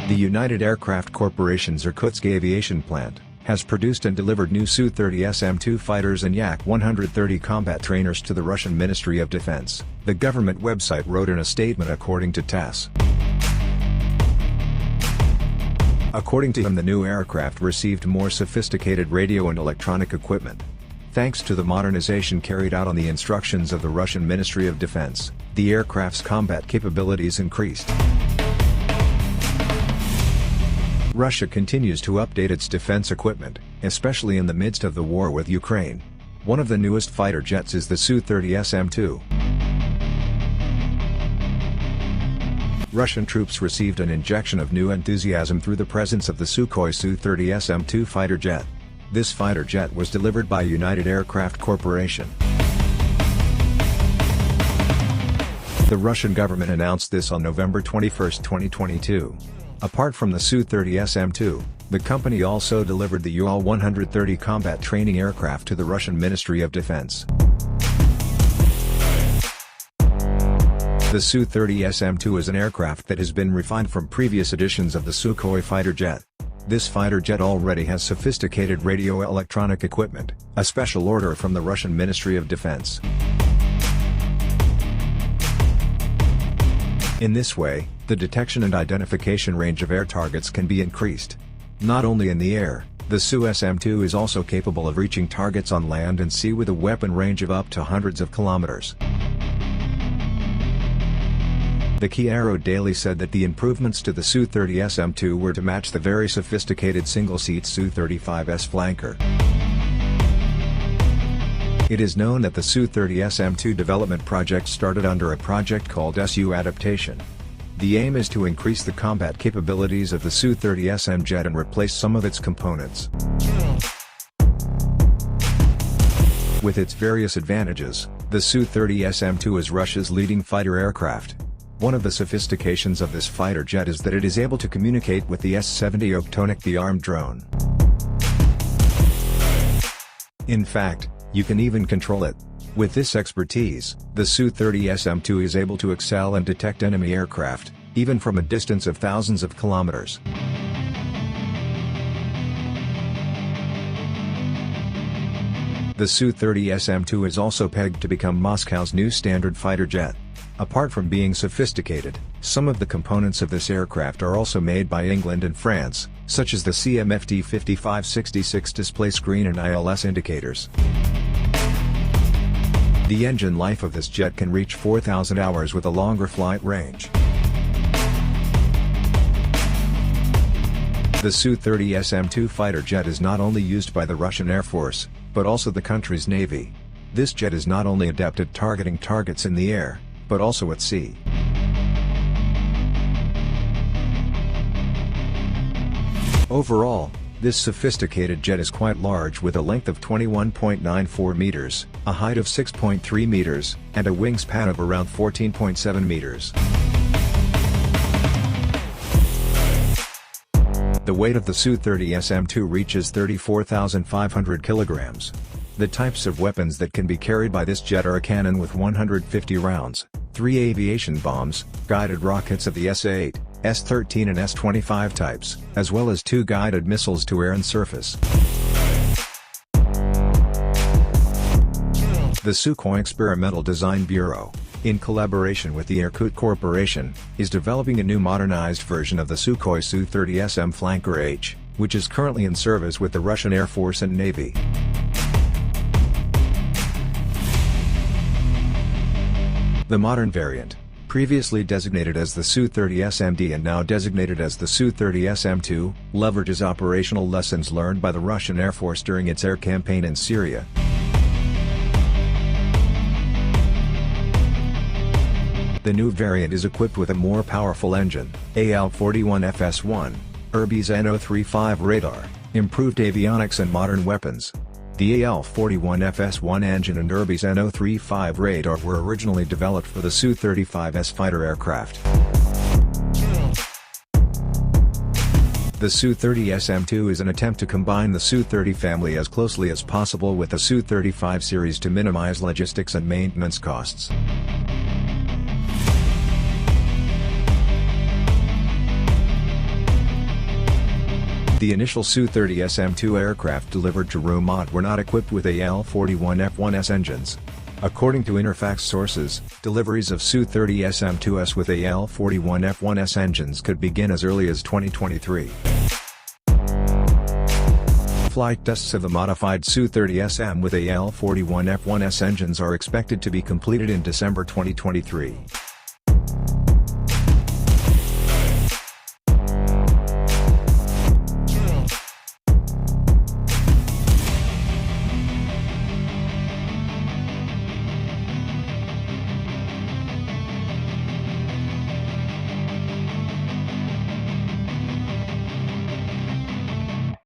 The United Aircraft Corporation's Irkutsk aviation plant has produced and delivered new Su-30 SM2 fighters and Yak-130 combat trainers to the Russian Ministry of Defense, the government website wrote in a statement according to TASS. According to him, the new aircraft received more sophisticated radio and electronic equipment. Thanks to the modernization carried out on the instructions of the Russian Ministry of Defense, the aircraft's combat capabilities increased. Russia continues to update its defense equipment, especially in the midst of the war with Ukraine. One of the newest fighter jets is the Su-30 SM2. Russian troops received an injection of new enthusiasm through the presence of the Sukhoi Su-30 SM2 fighter jet. This fighter jet was delivered by United Aircraft Corporation. The Russian government announced this on November 21, 2022. Apart from the Su-30 SM2, the company also delivered the Yak-130 combat training aircraft to the Russian Ministry of Defense. The Su-30 SM2 is an aircraft that has been refined from previous editions of the Sukhoi fighter jet. This fighter jet already has sophisticated radio-electronic equipment, a special order from the Russian Ministry of Defense. In this way, the detection and identification range of air targets can be increased. Not only in the air, the Su-SM2 is also capable of reaching targets on land and sea with a weapon range of up to hundreds of kilometers. The Key Arrow Daily said that the improvements to the Su-30 SM2 were to match the very sophisticated single-seat Su-35S flanker. It is known that the Su-30 SM2 development project started under a project called Su Adaptation. The aim is to increase the combat capabilities of the Su-30 SM jet and replace some of its components. With its various advantages, the Su-30 SM2 is Russia's leading fighter aircraft. One of the sophistications of this fighter jet is that it is able to communicate with the S-70 Oktonik, the armed drone. In fact, you can even control it. With this expertise, the Su-30 SM2 is able to excel and detect enemy aircraft, even from a distance of thousands of kilometers. The Su-30 SM2 is also pegged to become Moscow's new standard fighter jet. Apart from being sophisticated, some of the components of this aircraft are also made by England and France, such as the CMFD 5566 display screen and ILS indicators. The engine life of this jet can reach 4,000 hours with a longer flight range. The Su-30 SM2 fighter jet is not only used by the Russian Air Force, but also the country's Navy. This jet is not only adept at targeting targets in the air, but also at sea. Overall, this sophisticated jet is quite large with a length of 21.94 meters, a height of 6.3 meters, and a wingspan of around 14.7 meters. The weight of the Su-30 SM2 reaches 34,500 kilograms. The types of weapons that can be carried by this jet are a cannon with 150 rounds, 3 aviation bombs, guided rockets of the S-8, S-13 and S-25 types, as well as 2 guided missiles to air and surface. The Sukhoi Experimental Design Bureau, in collaboration with the Irkut Corporation, is developing a new modernized version of the Sukhoi Su-30 SM Flanker H, which is currently in service with the Russian Air Force and Navy. The modern variant, previously designated as the Su-30 SMD and now designated as the Su-30 SM2, leverages operational lessons learned by the Russian Air Force during its air campaign in Syria. The new variant is equipped with a more powerful engine, AL-41FS1, Irby's NO-35 radar, improved avionics and modern weapons. The AL-41FS1 engine and Irby's NO-35 radar were originally developed for the Su-35S fighter aircraft. The Su-30 SM2 is an attempt to combine the Su-30 family as closely as possible with the Su-35 series to minimize logistics and maintenance costs. The initial Su-30 SM2 aircraft delivered to Rumot were not equipped with AL-41F1S engines. According to Interfax sources, deliveries of Su-30 SM2s with AL-41F1S engines could begin as early as 2023. Flight tests of the modified Su-30 SM with AL-41F1S engines are expected to be completed in December 2023.